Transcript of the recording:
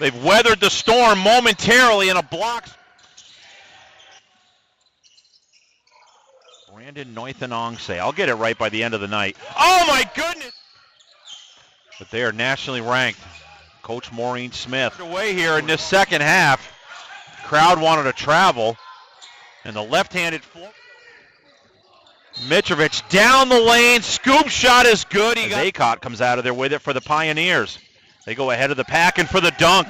They've weathered the storm momentarily in a block. Brandon Noithanongse. I'll get it right by the end of the night. Oh my goodness! But they are nationally ranked. Coach Maureen Smith away here in this second half. Crowd wanted to travel. And the left-handed float. Mitrovic down the lane. Scoop shot is good. Aycott comes out of there with it for the Pioneers. They go ahead of the pack and for the dunk.